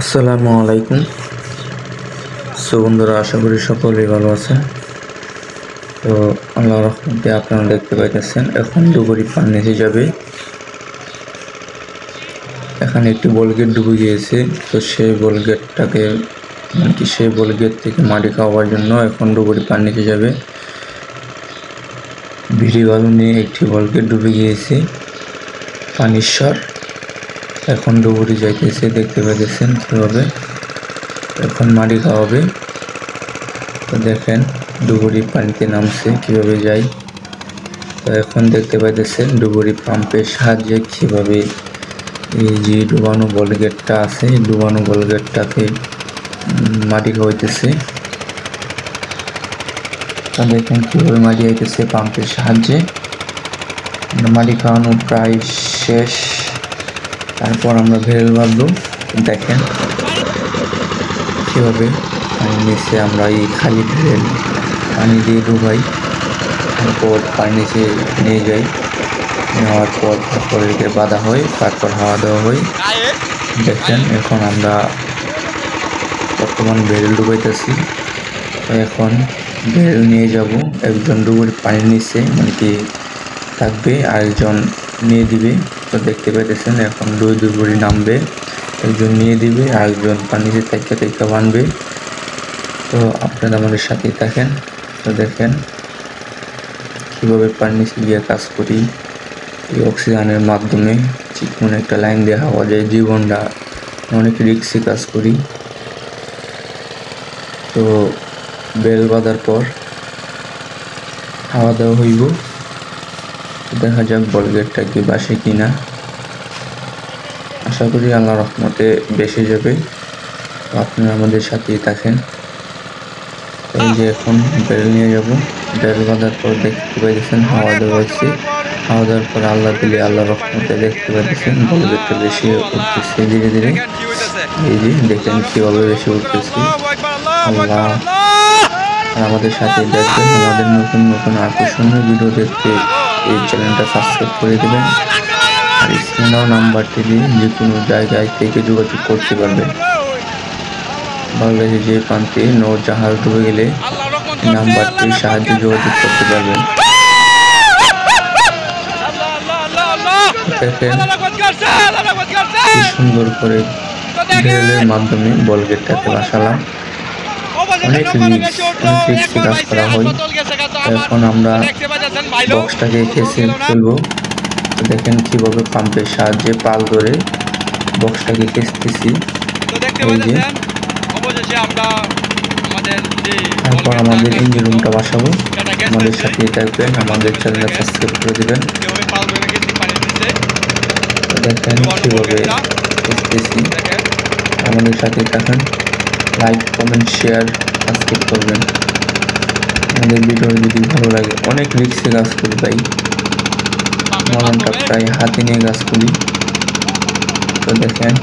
আসসালামু আলাইকুম। বন্ধুরা, আশা করি সকলেই ভালো আছেন। তো আল্লাহর রহমতে আপনারা দেখতে পাইতেছেন এখন ডুবুরি পান নিচে যাবে। এখানে একটি বল গেট ডুবে গিয়েছে, তো সেই বল গেটটাকে সেই বল গেট থেকে মাটি খাওয়ার জন্য এখন ডুবুরি পান নিচে যাবে। ভিড়ি বালু নিয়ে একটি বল গেট ডুবে গিয়েছে পানির স্বর, এখন ডুবুরি যাইতেছে। দেখতে পাইতেছেন কীভাবে এখন মাটি খাওয়াবে। তো দেখেন ডুবুরি পানিতে নামছে কীভাবে যায়। তো এখন দেখতে পাইতেছেন ডুবুরি পাম্পের সাহায্যে কীভাবে এই যে ডুবানো বল গেটটা আছে, ডুবানো বল গেটটাকে মাটি খাওয়াইতেছে। তো দেখেন কীভাবে মাটি আইতেছে পাম্পের সাহায্যে। মাটি খাওয়ানো প্রায় শেষ, তারপর আমরা ভেড়েল বাঁধব। দেখেন কীভাবে পানির নিচে আমরা এই খালি ভেড়েল পানি দিয়ে ডুবাই, তারপর পানি নিচে নিয়ে যাই। নেওয়ার পর তারপর একে বাঁধা হয়, তারপর হাওয়া দেওয়া হয়। দেখেন এখন আমরা বর্তমান ভেড়েল ডুবাইতেছি। এখন ভেড়েল নিয়ে যাব, একজন ডুবুরি পানির নিচে কি থাকবে, আরেকজন নিয়ে দিবে। তো দেখতে পাইতেছেন এখন দুই ডুবুরি নামবে, একজন নিয়ে দিবে, আরেকজন পানিতে থেকে বানবে। তো আপনারা আমাদের সাথেই থাকেন। তো দেখেন কীভাবে পানির নিচে গিয়ে কাজ করি, এই অক্সিজেনের মাধ্যমে চিকন একটা লাইন দিয়ে হাওয়া যায়। জীবনটা অনেক রিক্সি কাজ করি। তো বেল বাঁধার পর হাওয়া দেওয়া হইব, দেখা যাক বল গেটটা কি বাসে কিনা। আশা করি আল্লাহ রহমতে বেসে যাবে। তো আপনারা আমাদের সাথেই থাকেন। এই যে এখন বেল নিয়ে যাব, বেল বাঁধার পর দেখতে পাইতেছেন হাওয়া দেওয়া হয়েছে। হাওয়া দেওয়ার পর আল্লাহ দিলে আল্লাহ রহমতে দেখতে পাইতেছেন বল গেটটা বেশি উঠতেছে ধীরে ধীরে। এই যে দেখেন কীভাবে বেশি উঠতেছে। আল্লাহ আমাদের সাথে দেখবেন। আমাদের নতুন নতুন আকর্ষণীয় ভিডিও দেখতে এই চ্যানেলটা সাবস্ক্রাইব করে দেবেন, আর স্ক্রিনে নাম্বারটি দিয়ে যে কোনো জায়গায় থেকে যোগাযোগ করতে পারবেন। বাংলাদেশে যে প্রান্তে নৌ জাহাজ ডুবে গেলে নাম্বারটির সাহায্যে যোগাযোগ করতে পারবেন। দেখেন কি সুন্দর করে ভেড়েলের মাধ্যমে বল গেটটাকে বাসালাম। অনেক রিস্কি কাজ করা হয়। এখন আমরা বক্সটাকে খেসে ফেলবো। দেখেন কিভাবে পাম্পের সাহায্যে পাল ধরে বক্সটাকে খেসতেছি। এই যে তারপর আমাদের ইঞ্জিন রুমটা বাসাবো। আমাদের সাথে থাকবেন, আমাদের চ্যানেলটা সাবস্ক্রাইব করে দেবেন। দেখেন কিভাবে খেসতেছি, আমাদের সাথে থাকেন। লাইক, কমেন্ট, শেয়ার, সাবস্ক্রাইব করবেন। আমাদের ভিডিও যদি ভালো লাগে, অনেক রিস্কে কাজ করি ভাই, মরণটা প্রায় হাতে নিয়ে কাজ করি। তো দেখেন